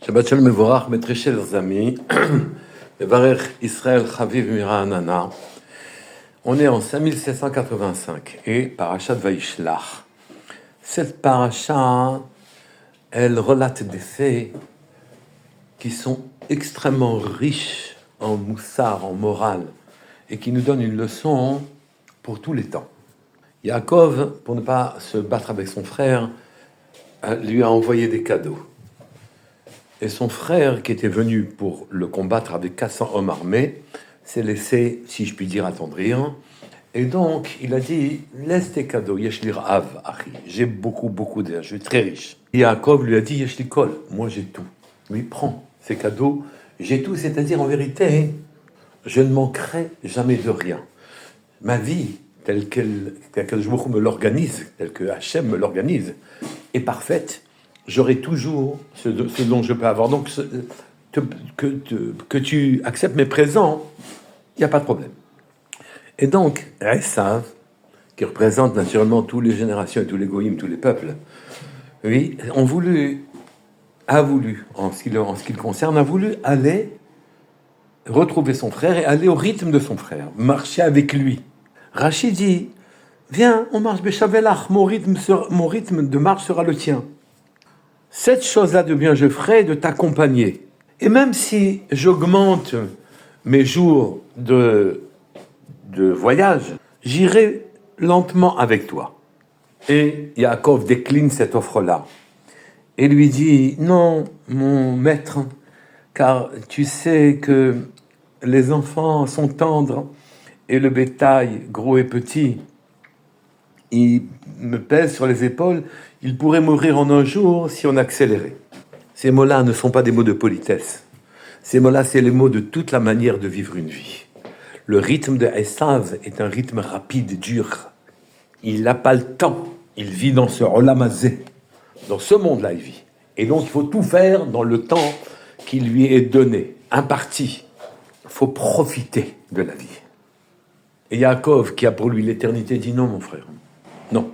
Shabbat Shalom Mevorach, mes très chers amis, Mevarech Israël Chaviv Mira. On est en 5785 et Parashat Vaishlach. Cette paracha, elle relate des faits qui sont extrêmement riches en moussar, en morale, et qui nous donnent une leçon pour tous les temps. Yaakov, pour ne pas se battre avec son frère, lui a envoyé des cadeaux. Et son frère, qui était venu pour le combattre avec 400 hommes armés, s'est laissé, si je puis dire, attendrir. Et donc, il a dit, laisse tes cadeaux, Yeshli Rav, Achi. J'ai beaucoup d'argent, je suis très riche. Et Yaakov lui a dit, Yeshli Kol, moi j'ai tout. Lui, prends ces cadeaux, j'ai tout, c'est-à-dire, en vérité, je ne manquerai jamais de rien. Ma vie, telle que je me l'organise, telle que Hachem me l'organise, est parfaite. J'aurai toujours ce dont je peux avoir. Donc, que tu acceptes mes présents, il n'y a pas de problème. Et donc, Esav, qui représente naturellement toutes les générations et tous les goïms, tous les peuples, oui, a voulu, en ce qui le concerne, a voulu aller retrouver son frère et aller au rythme de son frère, marcher avec lui. Rachid dit, viens, on marche Béchavelach, mon rythme de marche sera le tien. Cette chose-là de bien je ferai de t'accompagner. Et même si j'augmente mes jours de voyage, j'irai lentement avec toi. Et Yaakov décline cette offre-là et lui dit, non, mon maître, car tu sais que les enfants sont tendres et le bétail, gros et petit, il me pèse sur les épaules, il pourrait mourir en un jour si on accélérait. Ces mots-là ne sont pas des mots de politesse. Ces mots-là, c'est les mots de toute la manière de vivre une vie. Le rythme de Esav est un rythme rapide, dur. Il n'a pas le temps. Il vit dans ce olamazé. Dans ce monde-là, il vit. Et donc, il faut tout faire dans le temps qui lui est donné, imparti. Il faut profiter de la vie. Et Yaakov, qui a pour lui l'éternité, dit non, mon frère. Non.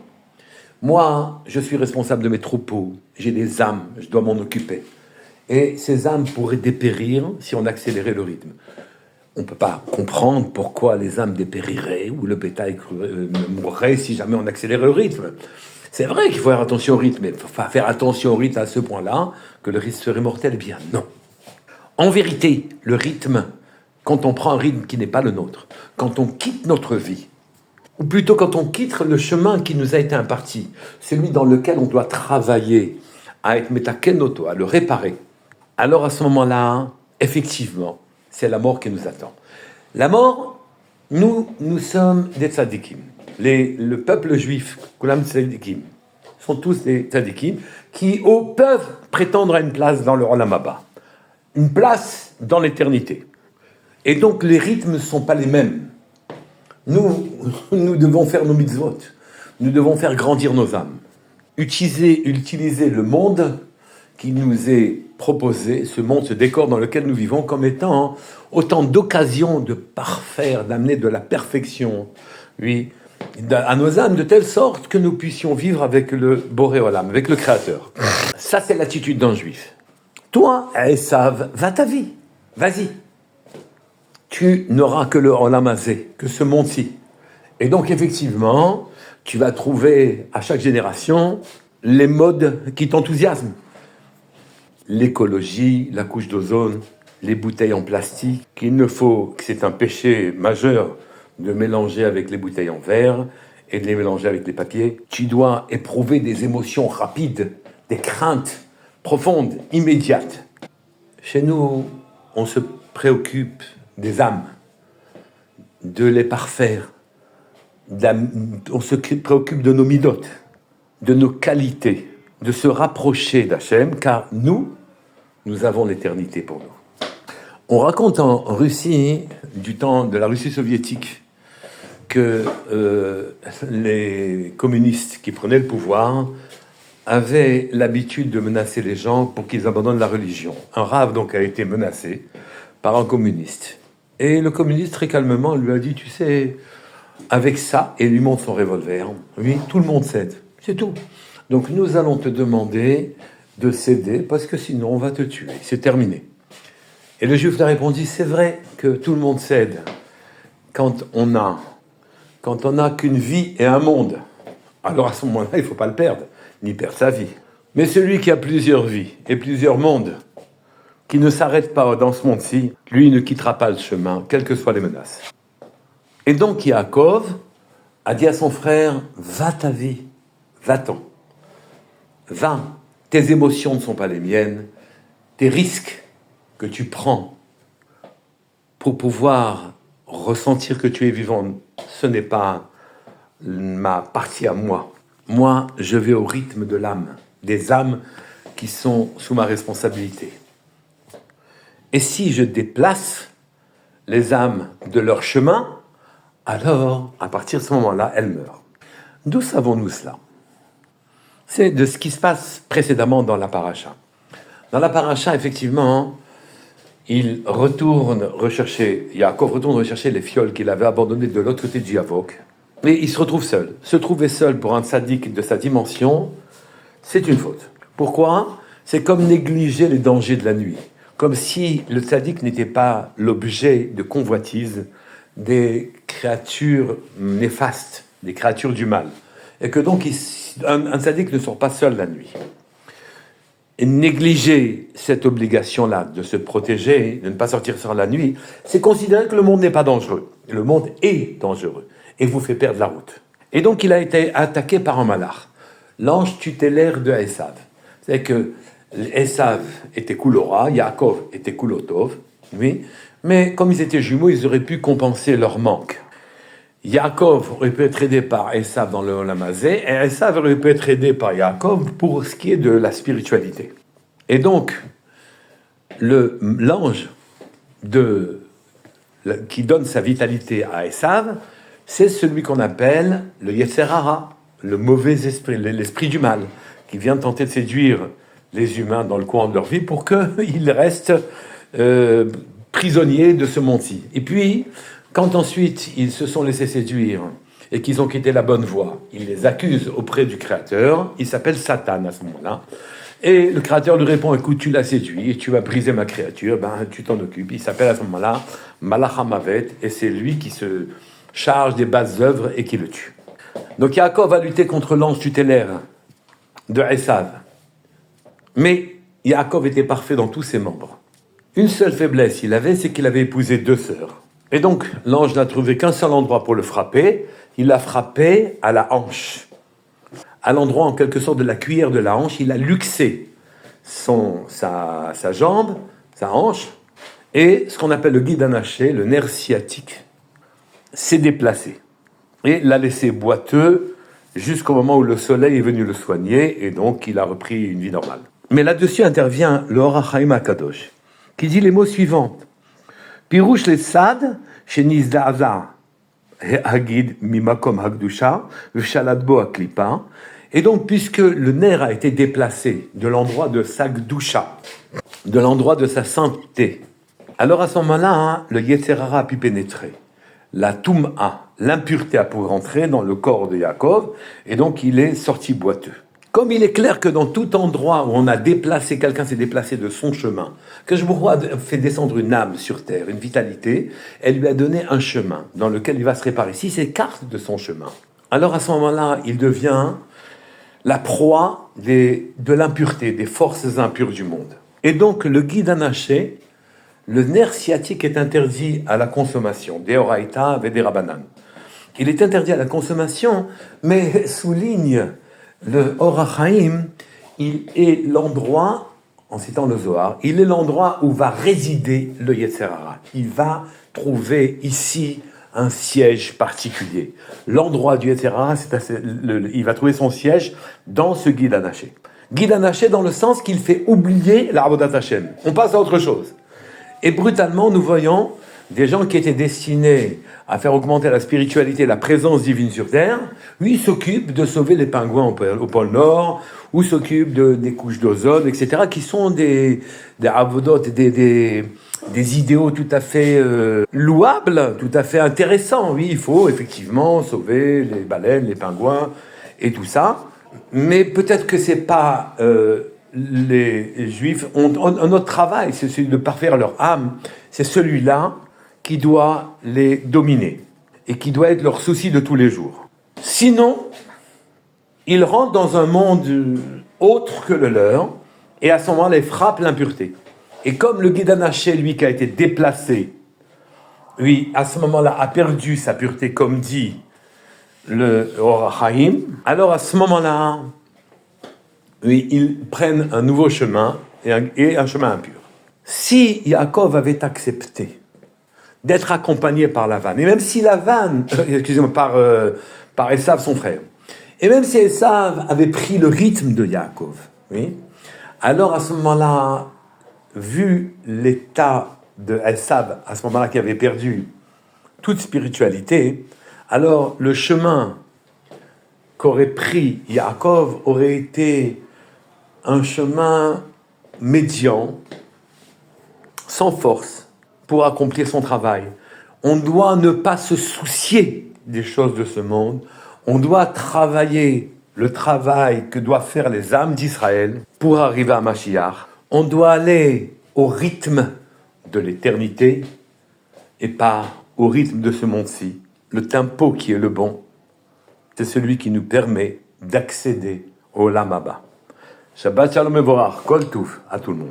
Moi, je suis responsable de mes troupeaux. J'ai des âmes, je dois m'en occuper. Et ces âmes pourraient dépérir si on accélérait le rythme. On ne peut pas comprendre pourquoi les âmes dépériraient ou le bétail mourrait si jamais on accélérait le rythme. C'est vrai qu'il faut faire attention au rythme, mais il ne faut pas faire attention au rythme à ce point-là que le risque serait mortel. Eh bien, non. En vérité, le rythme, quand on prend un rythme qui n'est pas le nôtre, quand on quitte notre vie, ou plutôt quand on quitte le chemin qui nous a été imparti, celui dans lequel on doit travailler, à être métakenoto, à le réparer, alors à ce moment-là, effectivement, c'est la mort qui nous attend. La mort, nous sommes des tzadikim. Le peuple juif, Kulam tzadikim, sont tous des tzadikim qui peuvent prétendre à une place dans le Olam Haba, une place dans l'éternité. Et donc les rythmes ne sont pas les mêmes. Nous devons faire nos mitzvot. Nous devons faire grandir nos âmes. Utiliser le monde qui nous est proposé, ce monde, ce décor dans lequel nous vivons, comme étant autant d'occasions de parfaire, d'amener de la perfection, oui, à nos âmes, de telle sorte que nous puissions vivre avec le Boré Olam, avec le Créateur. Ça, c'est l'attitude d'un juif. Toi, Esav, va ta vie. Vas-y. Tu n'auras que le Olam Hazé, que ce monde-ci. Et donc, effectivement, tu vas trouver à chaque génération les modes qui t'enthousiasment. L'écologie, la couche d'ozone, les bouteilles en plastique, que c'est un péché majeur de mélanger avec les bouteilles en verre et de les mélanger avec les papiers. Tu dois éprouver des émotions rapides, des craintes profondes, immédiates. Chez nous, on se préoccupe des âmes, de les parfaire. On se préoccupe de nos midotes, de nos qualités, de se rapprocher d'Hachem, car nous avons l'éternité pour nous. On raconte en Russie, du temps de la Russie soviétique, que les communistes qui prenaient le pouvoir avaient l'habitude de menacer les gens pour qu'ils abandonnent la religion. Un rave donc a été menacé par un communiste. Et le communiste, très calmement, lui a dit, tu sais, avec ça, et lui montre son revolver, oui, tout le monde cède, c'est tout. Donc nous allons te demander de céder, parce que sinon on va te tuer, c'est terminé. Et le juif lui a répondu, c'est vrai que tout le monde cède quand on n'a qu'une vie et un monde. Alors à ce moment-là, il ne faut pas le perdre, ni perdre sa vie. Mais celui qui a plusieurs vies et plusieurs mondes, qui ne s'arrête pas dans ce monde-ci, lui ne quittera pas le chemin, quelles que soient les menaces. Et donc Yaakov a dit à son frère, va ta vie, va-t'en, va, tes émotions ne sont pas les miennes, tes risques que tu prends pour pouvoir ressentir que tu es vivant, ce n'est pas ma partie à moi. Moi, je vais au rythme de l'âme, des âmes qui sont sous ma responsabilité. Et si je déplace les âmes de leur chemin, alors, à partir de ce moment-là, elles meurent. D'où savons-nous cela? C'est de ce qui se passe précédemment dans la paracha. Dans la paracha, effectivement, Yaakov retourne rechercher les fioles qu'il avait abandonnées de l'autre côté du Yavok. Et il se retrouve seul. Se trouver seul pour un tzaddik de sa dimension, c'est une faute. Pourquoi? C'est comme négliger les dangers de la nuit. Comme si le tzaddik n'était pas l'objet de convoitise des créatures néfastes, des créatures du mal. Et que donc, un tzaddik ne sort pas seul la nuit. Et négliger cette obligation-là de se protéger, de ne pas sortir seul la nuit, c'est considérer que le monde n'est pas dangereux. Le monde est dangereux et vous fait perdre la route. Et donc, il a été attaqué par un malach, l'ange tutélaire de Esav. C'est-à-dire que Esav était Koulora, Yaakov était Koulotov, oui, mais comme ils étaient jumeaux, ils auraient pu compenser leur manque. Yaakov aurait pu être aidé par Esav dans le Olam Hazé, et Esav aurait pu être aidé par Yaakov pour ce qui est de la spiritualité. Et donc, l'ange qui donne sa vitalité à Esav, c'est celui qu'on appelle le Yetzer Hara, le mauvais esprit, l'esprit du mal, qui vient tenter de séduire les humains dans le courant de leur vie pour qu'ils restent prisonniers de ce monde-ci. Et puis, quand ensuite ils se sont laissés séduire et qu'ils ont quitté la bonne voie, ils les accusent auprès du Créateur, il s'appelle Satan à ce moment-là, et le Créateur lui répond, écoute, tu l'as séduit et tu vas briser ma créature, ben tu t'en occupes. Il s'appelle à ce moment-là Malach HaMavet, et c'est lui qui se charge des basses œuvres et qui le tue. Donc Yaakov va lutter contre l'ange tutélaire de Esav. Mais Yaakov était parfait dans tous ses membres. Une seule faiblesse il avait, c'est qu'il avait épousé 2 sœurs. Et donc, l'ange n'a trouvé qu'un seul endroit pour le frapper. Il l'a frappé à la hanche. À l'endroit, en quelque sorte, de la cuillère de la hanche, il a luxé sa jambe, sa hanche, et ce qu'on appelle le guide anaché, le nerf sciatique, s'est déplacé. Et l'a laissé boiteux jusqu'au moment où le soleil est venu le soigner, et donc il a repris une vie normale. Mais là-dessus intervient le Or HaChaim HaKadosh, qui dit les mots suivants. Pirouche les sad, shenis da'aza, hagid mimakom hagdusha, v'shaladbo aklipa. Et donc, puisque le nerf a été déplacé de l'endroit de sa gdusha, de l'endroit de sa sainteté, alors à ce moment-là, le Yetzer Hara a pu pénétrer. La Tum'a, l'impureté a pu rentrer dans le corps de Yaakov, et donc il est sorti boiteux. Comme il est clair que dans tout endroit où on a déplacé, quelqu'un s'est déplacé de son chemin, que je vous a fait descendre une âme sur terre, une vitalité, elle lui a donné un chemin dans lequel il va se réparer. S'il s'écarte de son chemin, alors à ce moment-là, il devient la proie de l'impureté, des forces impures du monde. Et donc le guide anaché, le nerf sciatique est interdit à la consommation, Deoraita Vederabanan. Il est interdit à la consommation, mais souligne le Or HaChaim, il est l'endroit, en citant le Zohar, il est l'endroit où va résider le Yetzer Hara. Il va trouver ici un siège particulier. L'endroit du Yetzer Hara, il va trouver son siège dans ce guide anaché. Guide anaché dans le sens qu'il fait oublier la Avodat Hashem. On passe à autre chose. Et brutalement, nous voyons des gens qui étaient destinés à faire augmenter la spiritualité, la présence divine sur Terre, lui s'occupe de sauver les pingouins au pôle Nord, ou s'occupe des couches d'ozone, etc., qui sont des avodot, des idéaux tout à fait louables, tout à fait intéressants. Oui, il faut effectivement sauver les baleines, les pingouins, et tout ça, mais peut-être que c'est pas les Juifs ont notre travail, c'est celui de parfaire leur âme, c'est celui-là qui doit les dominer et qui doit être leur souci de tous les jours. Sinon, ils rentrent dans un monde autre que le leur, et à ce moment-là, ils frappent l'impureté. Et comme le Guédanaché, lui, qui a été déplacé, lui, à ce moment-là, a perdu sa pureté, comme dit le Or HaChaim, alors à ce moment-là, oui, ils prennent un nouveau chemin, et un chemin impur. Si Yaakov avait accepté d'être accompagné par Lavan, et même si Lavan, par Esav, son frère, et même si Esav avait pris le rythme de Yaakov, oui, alors à ce moment-là, vu l'état de Esav, à ce moment-là qui avait perdu toute spiritualité, alors le chemin qu'aurait pris Yaakov aurait été un chemin médian, sans force, pour accomplir son travail. On doit ne pas se soucier des choses de ce monde, on doit travailler le travail que doivent faire les âmes d'Israël pour arriver à Mashiach. On doit aller au rythme de l'éternité et pas au rythme de ce monde-ci. Le tempo qui est le bon, c'est celui qui nous permet d'accéder au Olam Haba. Shabbat Shalom Mevorach, Kol Touf à tout le monde.